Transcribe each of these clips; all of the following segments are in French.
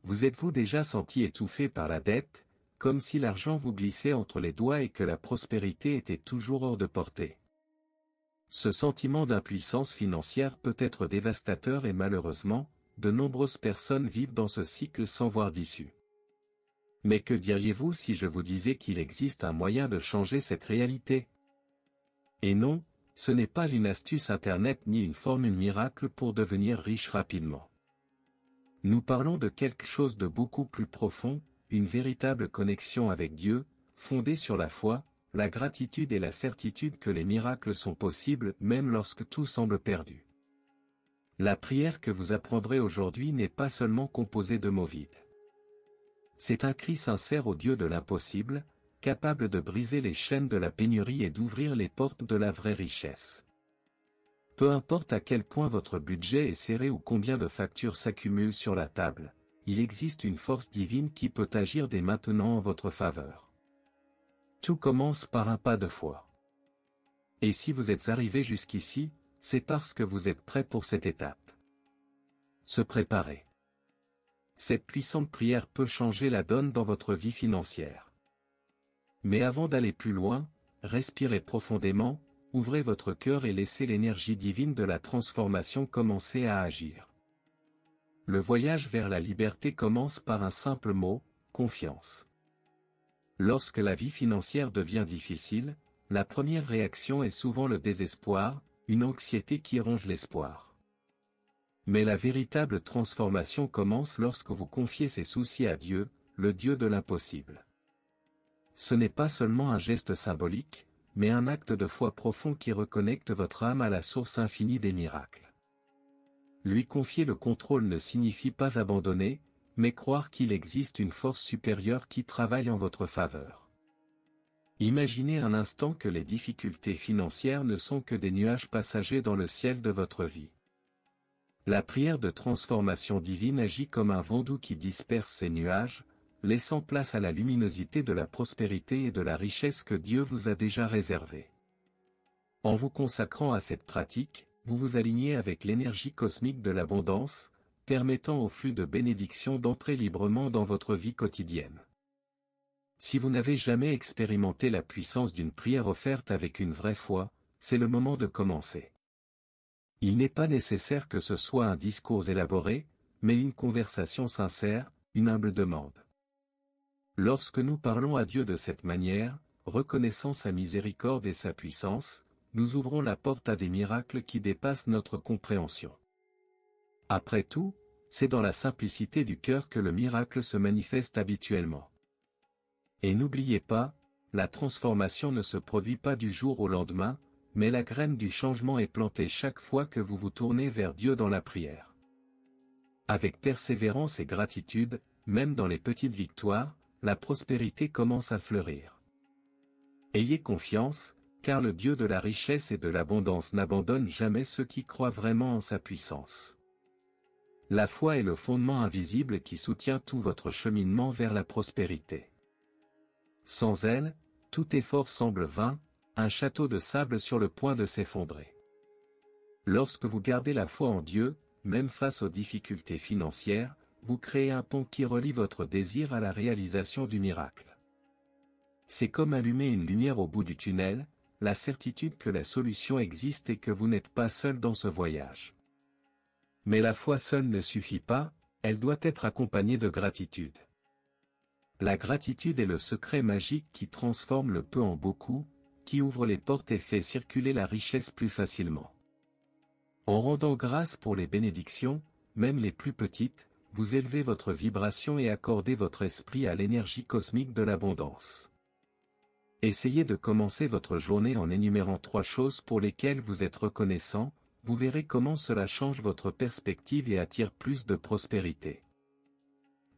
Vous êtes-vous déjà senti étouffé par la dette, comme si l'argent vous glissait entre les doigts et que la prospérité était toujours hors de portée? Ce sentiment d'impuissance financière peut être dévastateur et malheureusement, de nombreuses personnes vivent dans ce cycle sans voir d'issue. Mais que diriez-vous si je vous disais qu'il existe un moyen de changer cette réalité? Et non, ce n'est pas une astuce internet ni une formule miracle pour devenir riche rapidement. Nous parlons de quelque chose de beaucoup plus profond, une véritable connexion avec Dieu, fondée sur la foi, la gratitude et la certitude que les miracles sont possibles même lorsque tout semble perdu. La prière que vous apprendrez aujourd'hui n'est pas seulement composée de mots vides. C'est un cri sincère au Dieu de l'impossible, capable de briser les chaînes de la pénurie et d'ouvrir les portes de la vraie richesse. Peu importe à quel point votre budget est serré ou combien de factures s'accumulent sur la table, il existe une force divine qui peut agir dès maintenant en votre faveur. Tout commence par un pas de foi. Et si vous êtes arrivé jusqu'ici, c'est parce que vous êtes prêt pour cette étape. Se préparer. Cette puissante prière peut changer la donne dans votre vie financière. Mais avant d'aller plus loin, respirez profondément, ouvrez votre cœur et laissez l'énergie divine de la transformation commencer à agir. Le voyage vers la liberté commence par un simple mot, confiance. Lorsque la vie financière devient difficile, la première réaction est souvent le désespoir, une anxiété qui ronge l'espoir. Mais la véritable transformation commence lorsque vous confiez ces soucis à Dieu, le Dieu de l'impossible. Ce n'est pas seulement un geste symbolique, mais un acte de foi profond qui reconnecte votre âme à la source infinie des miracles. Lui confier le contrôle ne signifie pas abandonner, mais croire qu'il existe une force supérieure qui travaille en votre faveur. Imaginez un instant que les difficultés financières ne sont que des nuages passagers dans le ciel de votre vie. La prière de transformation divine agit comme un vent doux qui disperse ces nuages, laissant place à la luminosité de la prospérité et de la richesse que Dieu vous a déjà réservée. En vous consacrant à cette pratique, vous vous alignez avec l'énergie cosmique de l'abondance, permettant au flux de bénédictions d'entrer librement dans votre vie quotidienne. Si vous n'avez jamais expérimenté la puissance d'une prière offerte avec une vraie foi, c'est le moment de commencer. Il n'est pas nécessaire que ce soit un discours élaboré, mais une conversation sincère, une humble demande. Lorsque nous parlons à Dieu de cette manière, reconnaissant sa miséricorde et sa puissance, nous ouvrons la porte à des miracles qui dépassent notre compréhension. Après tout, c'est dans la simplicité du cœur que le miracle se manifeste habituellement. Et n'oubliez pas, la transformation ne se produit pas du jour au lendemain, mais la graine du changement est plantée chaque fois que vous vous tournez vers Dieu dans la prière. Avec persévérance et gratitude, même dans les petites victoires, la prospérité commence à fleurir. Ayez confiance, car le Dieu de la richesse et de l'abondance n'abandonne jamais ceux qui croient vraiment en sa puissance. La foi est le fondement invisible qui soutient tout votre cheminement vers la prospérité. Sans elle, tout effort semble vain, un château de sable sur le point de s'effondrer. Lorsque vous gardez la foi en Dieu, même face aux difficultés financières, vous créez un pont qui relie votre désir à la réalisation du miracle. C'est comme allumer une lumière au bout du tunnel, la certitude que la solution existe et que vous n'êtes pas seul dans ce voyage. Mais la foi seule ne suffit pas, elle doit être accompagnée de gratitude. La gratitude est le secret magique qui transforme le peu en beaucoup, qui ouvre les portes et fait circuler la richesse plus facilement. En rendant grâce pour les bénédictions, même les plus petites, vous élevez votre vibration et accordez votre esprit à l'énergie cosmique de l'abondance. Essayez de commencer votre journée en énumérant 3 choses pour lesquelles vous êtes reconnaissant, vous verrez comment cela change votre perspective et attire plus de prospérité.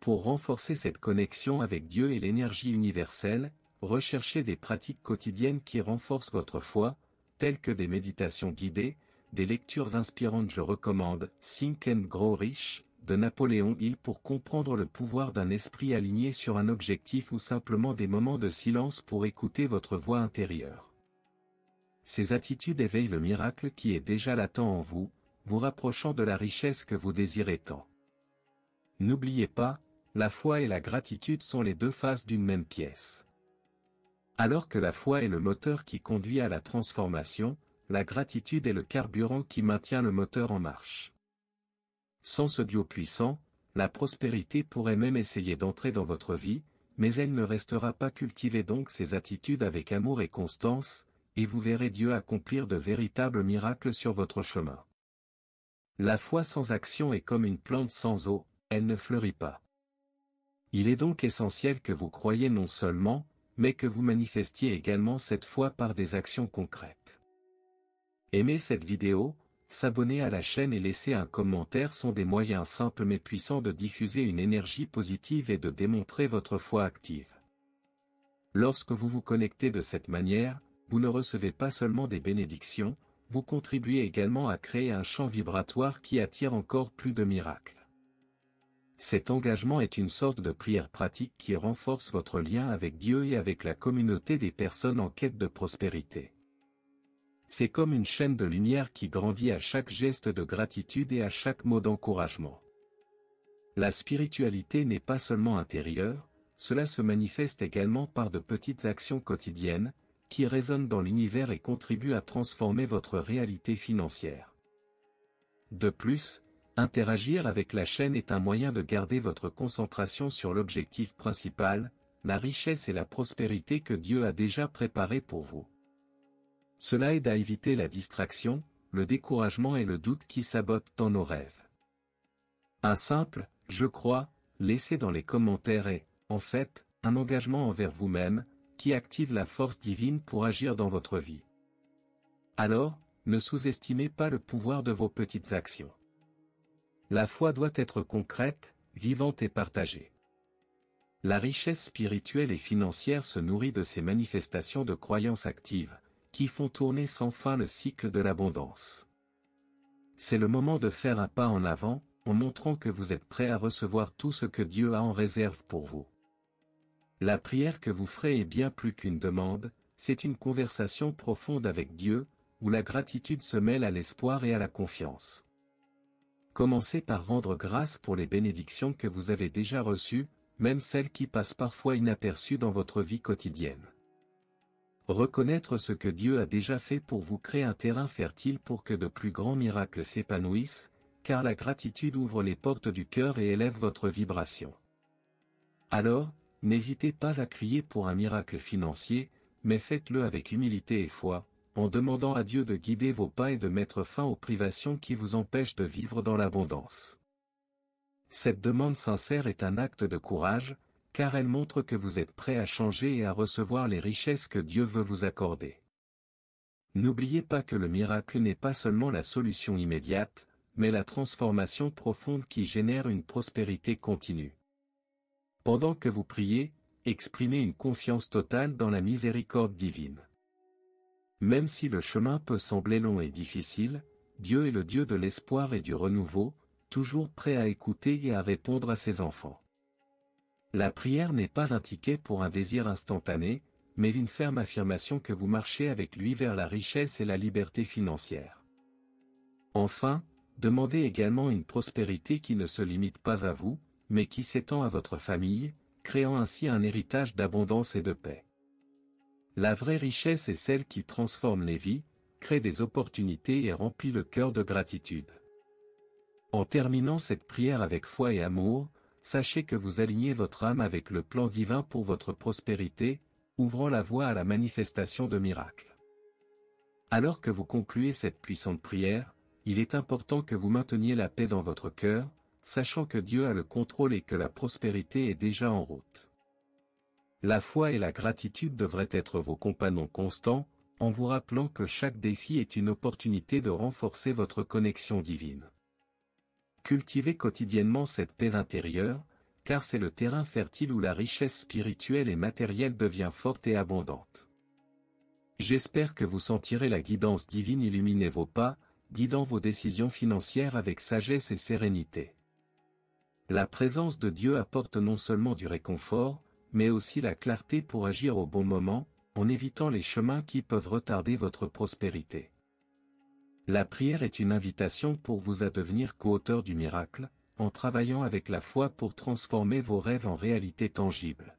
Pour renforcer cette connexion avec Dieu et l'énergie universelle, recherchez des pratiques quotidiennes qui renforcent votre foi, telles que des méditations guidées, des lectures inspirantes. Je recommande Think and Grow Rich de Napoléon Hill pour comprendre le pouvoir d'un esprit aligné sur un objectif ou simplement des moments de silence pour écouter votre voix intérieure. Ces attitudes éveillent le miracle qui est déjà latent en vous, vous rapprochant de la richesse que vous désirez tant. N'oubliez pas, la foi et la gratitude sont les deux faces d'une même pièce. Alors que la foi est le moteur qui conduit à la transformation, la gratitude est le carburant qui maintient le moteur en marche. Sans ce duo puissant, la prospérité pourrait même essayer d'entrer dans votre vie, mais elle ne restera pas. Cultivez donc ces attitudes avec amour et constance, et vous verrez Dieu accomplir de véritables miracles sur votre chemin. La foi sans action est comme une plante sans eau, elle ne fleurit pas. Il est donc essentiel que vous croyiez non seulement, mais que vous manifestiez également cette foi par des actions concrètes. Aimez cette vidéo, s'abonner à la chaîne et laisser un commentaire sont des moyens simples mais puissants de diffuser une énergie positive et de démontrer votre foi active. Lorsque vous vous connectez de cette manière, vous ne recevez pas seulement des bénédictions, vous contribuez également à créer un champ vibratoire qui attire encore plus de miracles. Cet engagement est une sorte de prière pratique qui renforce votre lien avec Dieu et avec la communauté des personnes en quête de prospérité. C'est comme une chaîne de lumière qui grandit à chaque geste de gratitude et à chaque mot d'encouragement. La spiritualité n'est pas seulement intérieure, cela se manifeste également par de petites actions quotidiennes, qui résonnent dans l'univers et contribuent à transformer votre réalité financière. De plus, interagir avec la chaîne est un moyen de garder votre concentration sur l'objectif principal, la richesse et la prospérité que Dieu a déjà préparée pour vous. Cela aide à éviter la distraction, le découragement et le doute qui sabotent dans nos rêves. Un simple « je crois » laissé dans les commentaires est, en fait, un engagement envers vous-même, qui active la force divine pour agir dans votre vie. Alors, ne sous-estimez pas le pouvoir de vos petites actions. La foi doit être concrète, vivante et partagée. La richesse spirituelle et financière se nourrit de ces manifestations de croyances actives, qui font tourner sans fin le cycle de l'abondance. C'est le moment de faire un pas en avant, en montrant que vous êtes prêt à recevoir tout ce que Dieu a en réserve pour vous. La prière que vous ferez est bien plus qu'une demande, c'est une conversation profonde avec Dieu, où la gratitude se mêle à l'espoir et à la confiance. Commencez par rendre grâce pour les bénédictions que vous avez déjà reçues, même celles qui passent parfois inaperçues dans votre vie quotidienne. Reconnaître ce que Dieu a déjà fait pour vous crée un terrain fertile pour que de plus grands miracles s'épanouissent, car la gratitude ouvre les portes du cœur et élève votre vibration. Alors, n'hésitez pas à crier pour un miracle financier, mais faites-le avec humilité et foi, en demandant à Dieu de guider vos pas et de mettre fin aux privations qui vous empêchent de vivre dans l'abondance. Cette demande sincère est un acte de courage, car elle montre que vous êtes prêt à changer et à recevoir les richesses que Dieu veut vous accorder. N'oubliez pas que le miracle n'est pas seulement la solution immédiate, mais la transformation profonde qui génère une prospérité continue. Pendant que vous priez, exprimez une confiance totale dans la miséricorde divine. Même si le chemin peut sembler long et difficile, Dieu est le Dieu de l'espoir et du renouveau, toujours prêt à écouter et à répondre à ses enfants. La prière n'est pas un ticket pour un désir instantané, mais une ferme affirmation que vous marchez avec lui vers la richesse et la liberté financière. Enfin, demandez également une prospérité qui ne se limite pas à vous, mais qui s'étend à votre famille, créant ainsi un héritage d'abondance et de paix. La vraie richesse est celle qui transforme les vies, crée des opportunités et remplit le cœur de gratitude. En terminant cette prière avec foi et amour, sachez que vous alignez votre âme avec le plan divin pour votre prospérité, ouvrant la voie à la manifestation de miracles. Alors que vous concluez cette puissante prière, il est important que vous mainteniez la paix dans votre cœur, sachant que Dieu a le contrôle et que la prospérité est déjà en route. La foi et la gratitude devraient être vos compagnons constants, en vous rappelant que chaque défi est une opportunité de renforcer votre connexion divine. Cultivez quotidiennement cette paix intérieure, car c'est le terrain fertile où la richesse spirituelle et matérielle devient forte et abondante. J'espère que vous sentirez la guidance divine illuminer vos pas, guidant vos décisions financières avec sagesse et sérénité. La présence de Dieu apporte non seulement du réconfort, mais aussi la clarté pour agir au bon moment, en évitant les chemins qui peuvent retarder votre prospérité. La prière est une invitation pour vous à devenir co-auteur du miracle, en travaillant avec la foi pour transformer vos rêves en réalité tangible.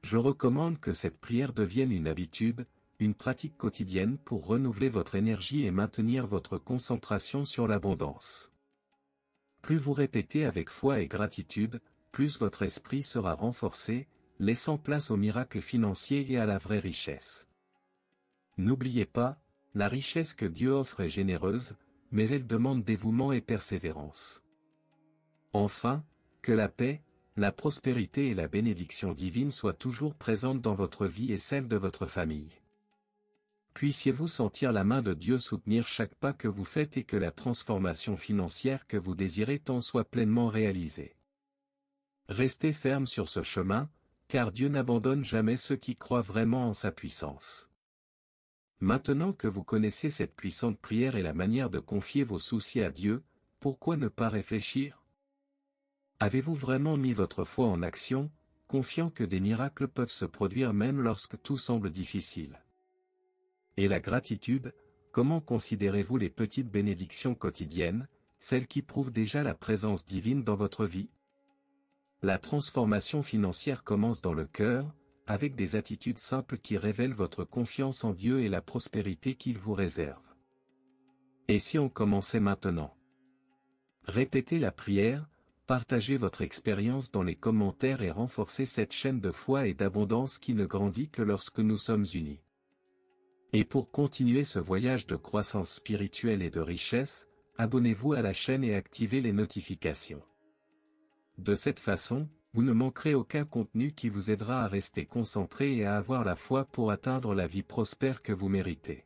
Je recommande que cette prière devienne une habitude, une pratique quotidienne pour renouveler votre énergie et maintenir votre concentration sur l'abondance. Plus vous répétez avec foi et gratitude, plus votre esprit sera renforcé, laissant place aux miracles financiers et à la vraie richesse. N'oubliez pas, la richesse que Dieu offre est généreuse, mais elle demande dévouement et persévérance. Enfin, que la paix, la prospérité et la bénédiction divine soient toujours présentes dans votre vie et celle de votre famille. Puissiez-vous sentir la main de Dieu soutenir chaque pas que vous faites et que la transformation financière que vous désirez tant soit pleinement réalisée. Restez ferme sur ce chemin, car Dieu n'abandonne jamais ceux qui croient vraiment en sa puissance. Maintenant que vous connaissez cette puissante prière et la manière de confier vos soucis à Dieu, pourquoi ne pas réfléchir? Avez-vous vraiment mis votre foi en action, confiant que des miracles peuvent se produire même lorsque tout semble difficile? Et la gratitude, comment considérez-vous les petites bénédictions quotidiennes, celles qui prouvent déjà la présence divine dans votre vie? La transformation financière commence dans le cœur, avec des attitudes simples qui révèlent votre confiance en Dieu et la prospérité qu'il vous réserve. Et si on commençait maintenant? Répétez la prière, partagez votre expérience dans les commentaires et renforcez cette chaîne de foi et d'abondance qui ne grandit que lorsque nous sommes unis. Et pour continuer ce voyage de croissance spirituelle et de richesse, abonnez-vous à la chaîne et activez les notifications. De cette façon, vous ne manquerez aucun contenu qui vous aidera à rester concentré et à avoir la foi pour atteindre la vie prospère que vous méritez.